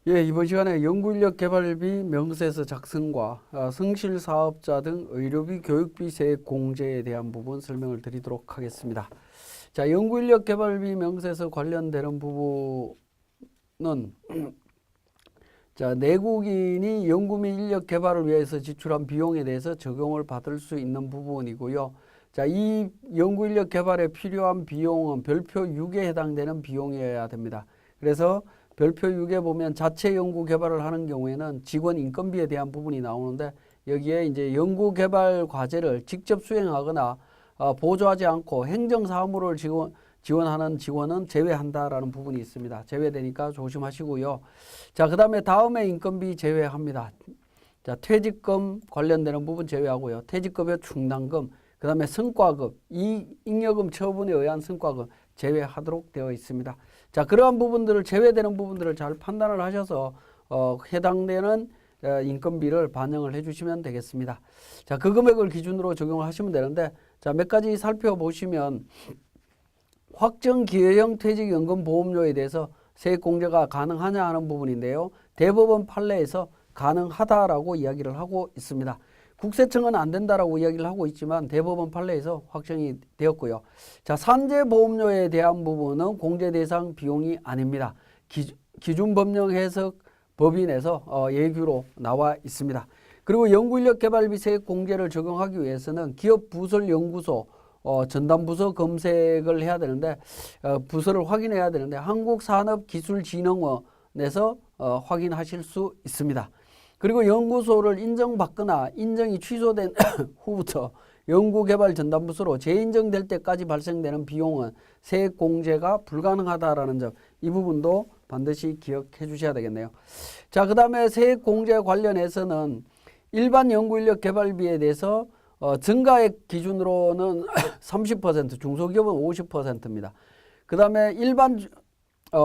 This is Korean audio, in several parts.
예, 이번 시간에 연구인력 개발비 명세서 작성과 성실 사업자 등 의료비 교육비 세액 공제에 대한 부분 설명을 드리도록 하겠습니다. 자, 연구인력 개발비 명세서 관련되는 부분은 자, 내국인이 연구 및 인력 개발을 위해서 지출한 비용에 대해서 적용을 받을 수 있는 부분이고요. 자, 이 연구 인력 개발에 필요한 비용은 별표 6에 해당되는 비용이어야 됩니다. 그래서 별표 6에 보면 자체 연구 개발을 하는 경우에는 직원 인건비에 대한 부분이 나오는데 여기에 이제 연구 개발 과제를 직접 수행하거나 보조하지 않고 행정 사무를 지원하는 직원은 제외한다라는 부분이 있습니다. 제외되니까 조심하시고요. 자, 그다음에 다음에 인건비 제외합니다. 자, 퇴직금 관련되는 부분 제외하고요. 퇴직급여 충당금, 그다음에 성과급, 잉여금 처분에 의한 성과급 제외하도록 되어 있습니다. 자, 그러한 부분들을 제외되는 부분들을 잘 판단을 하셔서 해당되는 인건비를 반영을 해주시면 되겠습니다. 자, 그 금액을 기준으로 적용을 하시면 되는데, 자, 몇 가지 살펴보시면 확정 기여형 퇴직연금보험료에 대해서 세액 공제가 가능하냐 하는 부분인데요. 대법원 판례에서 가능하다라고 이야기를 하고 있습니다. 국세청은 안 된다라고 이야기를 하고 있지만 대법원 판례에서 확정이 되었고요. 자, 산재보험료에 대한 부분은 공제 대상 비용이 아닙니다. 기준법령 해석 법인에서 예규로 나와 있습니다. 그리고 연구인력개발비 세액 공제를 적용하기 위해서는 기업 부설 연구소 전담부서 검색을 해야 되는데 부서를 확인해야 되는데 한국산업기술진흥원에서 확인하실 수 있습니다. 그리고 연구소를 인정받거나 인정이 취소된 후부터 연구개발 전담부서로 재인정될 때까지 발생되는 비용은 세액 공제가 불가능하다라는 점, 이 부분도 반드시 기억해 주셔야 되겠네요. 자, 그 다음에 세액 공제 관련해서는 일반 연구인력 개발비에 대해서 증가액 기준으로는 30%, 중소기업은 50%입니다. 그 다음에 일반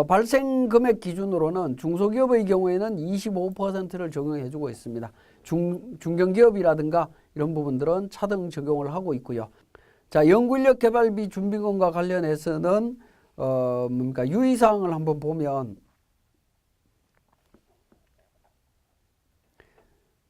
발생 금액 기준으로는 중소기업의 경우에는 25%를 적용해 주고 있습니다. 중견기업이라든가 이런 부분들은 차등 적용을 하고 있고요. 자, 연구인력 개발비 준비금과 관련해서는 유의사항을 한번 보면,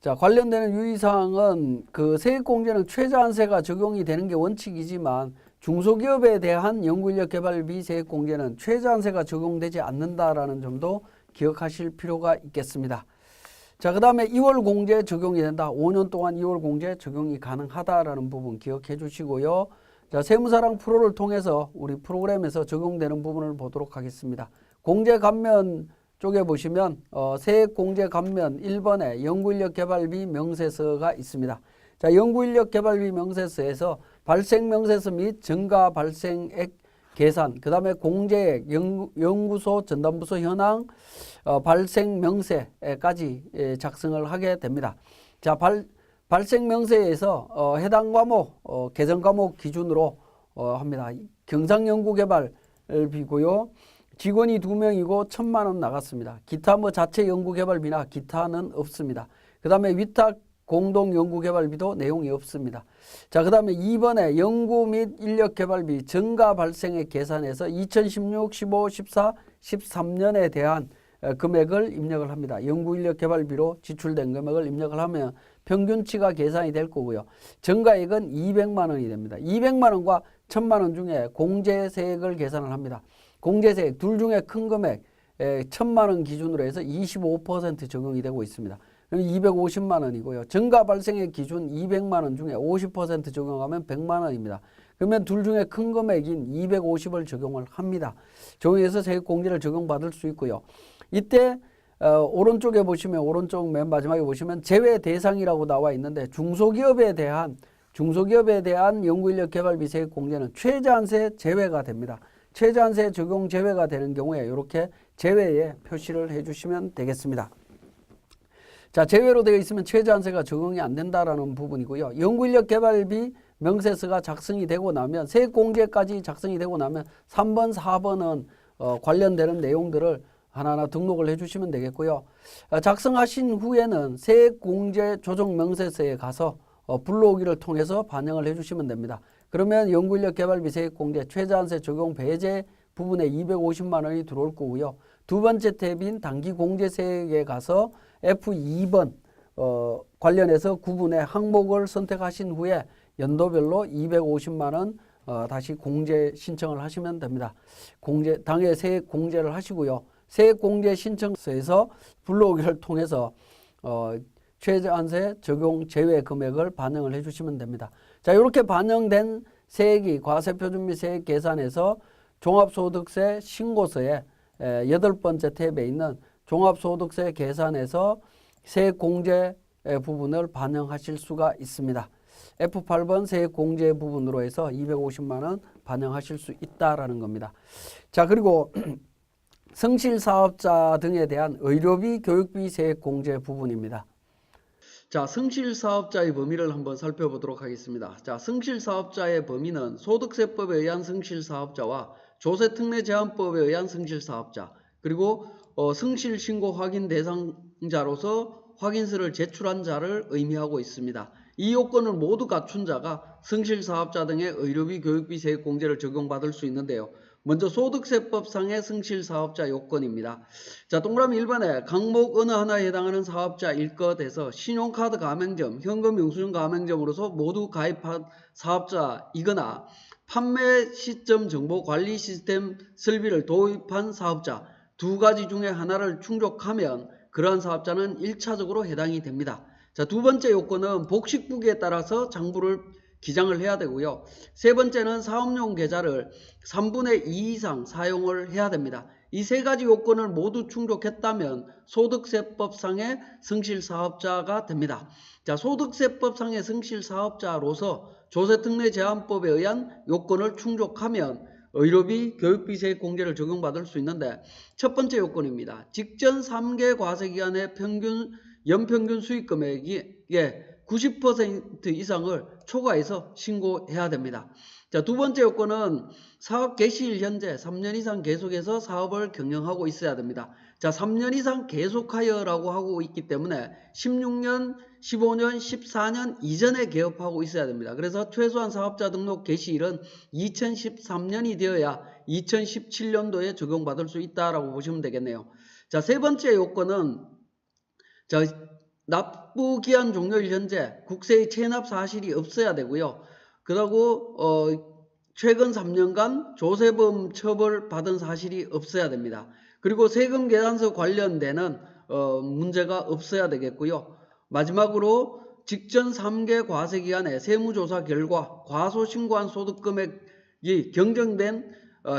자, 관련되는 유의사항은 그 세액공제는 최저한세가 적용이 되는 게 원칙이지만 중소기업에 대한 연구인력 개발비 세액공제는 최저한세가 적용되지 않는다라는 점도 기억하실 필요가 있겠습니다. 자, 그 다음에 2월 공제 적용이 된다. 5년 동안 2월 공제 적용이 가능하다라는 부분 기억해 주시고요. 자, 세무사랑 프로를 통해서 우리 프로그램에서 적용되는 부분을 보도록 하겠습니다. 공제 감면 쪽에 보시면 세액 공제 감면 1번에 연구인력 개발비 명세서가 있습니다. 자, 연구인력 개발비 명세서에서 발생 명세서 및 증가 발생액 계산, 그 다음에 공제액, 연구소 전담부서 현황, 발생 명세까지 작성을 하게 됩니다. 자, 발생 명세에서 해당 과목, 개정 과목 기준으로 합니다. 경상연구개발비고요. 직원이 2명이고 1,000만 원 나갔습니다. 기타 자체 연구개발비나 기타는 없습니다. 그 다음에 위탁 공동연구개발비도 내용이 없습니다. 자, 그 다음에 2번에 연구 및 인력개발비 증가 발생액 계산에서 2016, 15, 14, 13년에 대한 금액을 입력을 합니다. 연구인력개발비로 지출된 금액을 입력을 하면 평균치가 계산이 될 거고요. 증가액은 200만 원이 됩니다. 200만 원과 1,000만 원 중에 공제세액을 계산을 합니다. 공제세액 둘 중에 큰 금액 1,000만 원 기준으로 해서 25% 적용이 되고 있습니다. 그럼 250만 원이고요. 증가 발생액 기준 200만 원 중에 50% 적용하면 100만 원입니다. 그러면 둘 중에 큰 금액인 250을 적용을 합니다. 적용해서 세액공제를 적용받을 수 있고요. 이때 오른쪽에 보시면, 오른쪽 맨 마지막에 보시면 제외 대상이라고 나와 있는데 중소기업에 대한 연구인력 개발비 세액공제는 최저한세 제외가 됩니다. 최저한세 적용 제외가 되는 경우에 이렇게 제외에 표시를 해주시면 되겠습니다. 자, 제외로 되어 있으면 최저한세가 적용이 안 된다라는 부분이고요. 연구인력 개발비 명세서가 작성이 되고 나면, 세액공제까지 작성이 되고 나면 3번, 4번은 관련되는 내용들을 하나하나 등록을 해주시면 되겠고요. 작성하신 후에는 세액공제 조정 명세서에 가서 불러오기를 통해서 반영을 해주시면 됩니다. 그러면 연구인력 개발비 세액공제 최저한세 적용 배제 부분에 250만 원이 들어올 거고요. 두 번째 탭인 단기공제세액에 가서 F2번 관련해서 구분의 항목을 선택하신 후에 연도별로 250만 원 다시 공제 신청을 하시면 됩니다. 당해 세액 공제를 하시고요. 세액 공제 신청서에서 불러오기를 통해서 최저한세 적용 제외 금액을 반영을 해주시면 됩니다. 자, 이렇게 반영된 세액이 과세표준비 세액 계산에서 종합소득세 신고서에 8번째 탭에 있는 종합소득세 계산에서 세액 공제 부분을 반영하실 수가 있습니다. F8번 세액 공제 부분으로 해서 250만 원 반영하실 수 있다라는 겁니다. 자, 그리고 성실사업자 등에 대한 의료비, 교육비 세액 공제 부분입니다. 자, 성실사업자의 범위를 한번 살펴보도록 하겠습니다. 자, 성실사업자의 범위는 소득세법에 의한 성실사업자와 조세특례제한법에 의한 성실사업자, 그리고 성실신고 확인 대상자로서 확인서를 제출한 자를 의미하고 있습니다. 이 요건을 모두 갖춘 자가 성실사업자 등의 의료비, 교육비 세액 공제를 적용받을 수 있는데요. 먼저 소득세법상의 성실사업자 요건입니다. 자, 동그라미 1번에 항목 어느 하나에 해당하는 사업자일 것에서 신용카드 가맹점, 현금 영수증 가맹점으로서 모두 가입한 사업자이거나 판매 시점 정보 관리 시스템 설비를 도입한 사업자 두 가지 중에 하나를 충족하면 그러한 사업자는 1차적으로 해당이 됩니다. 자, 두 번째 요건은 복식부기에 따라서 장부를 기장을 해야 되고요. 세 번째는 사업용 계좌를 3분의 2 이상 사용을 해야 됩니다. 이 세 가지 요건을 모두 충족했다면 소득세법상의 성실사업자가 됩니다. 자, 소득세법상의 성실사업자로서 조세특례제한법에 의한 요건을 충족하면 의료비, 교육비 세액 공제를 적용받을 수 있는데 첫 번째 요건입니다. 직전 3개 과세기간의 연평균 수익금액의 90% 이상을 초과해서 신고해야 됩니다. 자, 두 번째 요건은 사업 개시일 현재 3년 이상 계속해서 사업을 경영하고 있어야 됩니다. 자, 3년 이상 계속하여라고 하고 있기 때문에 16년, 15년, 14년 이전에 개업하고 있어야 됩니다. 그래서 최소한 사업자 등록 개시일은 2013년이 되어야 2017년도에 적용받을 수 있다라고 보시면 되겠네요. 자, 세 번째 요건은 납부기한 종료일 현재 국세의 체납 사실이 없어야 되고요. 그리고 최근 3년간 조세범 처벌 받은 사실이 없어야 됩니다. 그리고 세금 계산서 관련되는 문제가 없어야 되겠고요. 마지막으로 직전 3개 과세기간에 세무조사 결과 과소신고한 소득금액이 경정된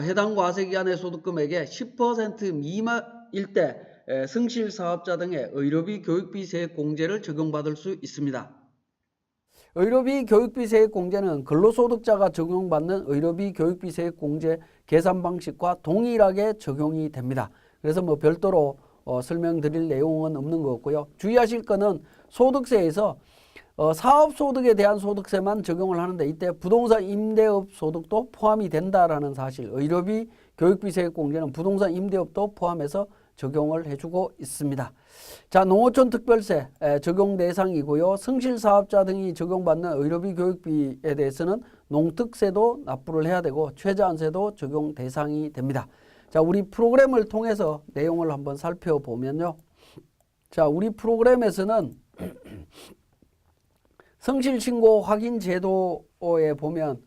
해당 과세기간의 소득금액의 10% 미만일 때 성실사업자 등의 의료비, 교육비 세액 공제를 적용받을 수 있습니다. 의료비, 교육비 세액 공제는 근로소득자가 적용받는 의료비, 교육비 세액 공제 계산 방식과 동일하게 적용이 됩니다. 그래서 뭐 별도로 설명드릴 내용은 없는 것 같고요. 주의하실 거는 소득세에서 사업소득에 대한 소득세만 적용을 하는데 이때 부동산 임대업 소득도 포함이 된다라는 사실, 의료비, 교육비 세액 공제는 부동산 임대업도 포함해서 적용을 해주고 있습니다. 자, 농어촌 특별세 적용 대상이고요. 성실사업자 등이 적용받는 의료비, 교육비에 대해서는 농특세도 납부를 해야 되고 최저한세도 적용 대상이 됩니다. 자, 우리 프로그램을 통해서 내용을 한번 살펴보면요. 자, 우리 프로그램에서는 성실신고 확인 제도에 보면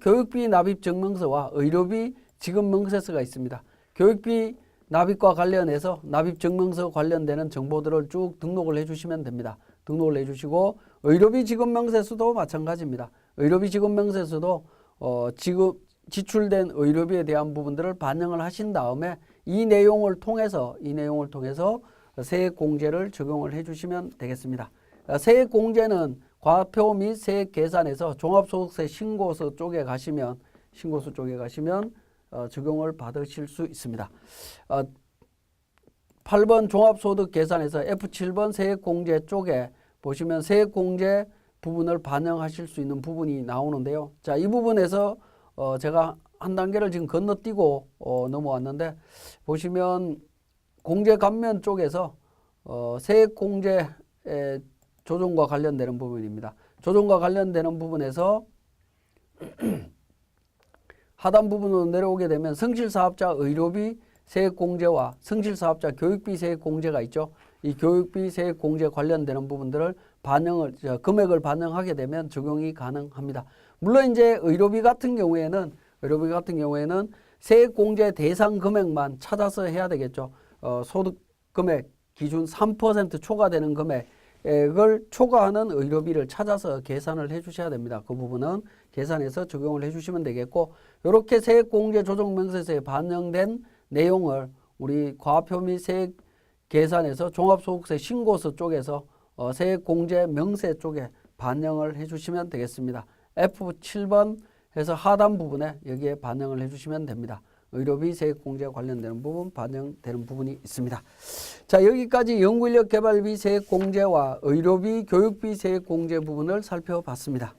교육비 납입 증명서와 의료비 지급 명세서가 있습니다. 교육비 납입과 관련해서 납입 증명서 관련되는 정보들을 쭉 등록을 해주시면 됩니다. 등록을 해주시고 의료비 지급 명세서도 마찬가지입니다. 의료비 지급 명세서도 지출된 의료비에 대한 부분들을 반영을 하신 다음에 이 내용을 통해서 세액 공제를 적용을 해주시면 되겠습니다. 세액 공제는 과표 및 세액 계산에서 종합소득세 신고서 쪽에 가시면 적용을 받으실 수 있습니다. 8번 종합소득 계산에서 F7번 세액공제 쪽에 보시면 세액공제 부분을 반영하실 수 있는 부분이 나오는데요. 자, 이 부분에서 제가 한 단계를 지금 건너뛰고 넘어왔는데 보시면 공제 감면 쪽에서 세액공제 조정과 관련되는 부분입니다. 조정과 관련되는 부분에서 하단 부분으로 내려오게 되면 성실사업자 의료비 세액공제와 성실사업자 교육비 세액공제가 있죠. 이 교육비 세액공제 관련되는 부분들을 금액을 반영하게 되면 적용이 가능합니다. 물론 이제 의료비 같은 경우에는 세액공제 대상 금액만 찾아서 해야 되겠죠. 소득 금액 기준 3% 초과되는 금액을 초과하는 의료비를 찾아서 계산을 해 주셔야 됩니다. 그 부분은 계산해서 적용을 해 주시면 되겠고, 이렇게 세액공제 조정명세서에 반영된 내용을 우리 과표 및 세액 계산에서 종합소득세 신고서 쪽에서 세액공제 명세 쪽에 반영을 해 주시면 되겠습니다. F7번 해서 하단 부분에 여기에 반영을 해 주시면 됩니다. 의료비 세액공제 관련되는 부분 반영되는 부분이 있습니다. 자, 여기까지 연구인력 개발비 세액공제와 의료비 교육비 세액공제 부분을 살펴봤습니다.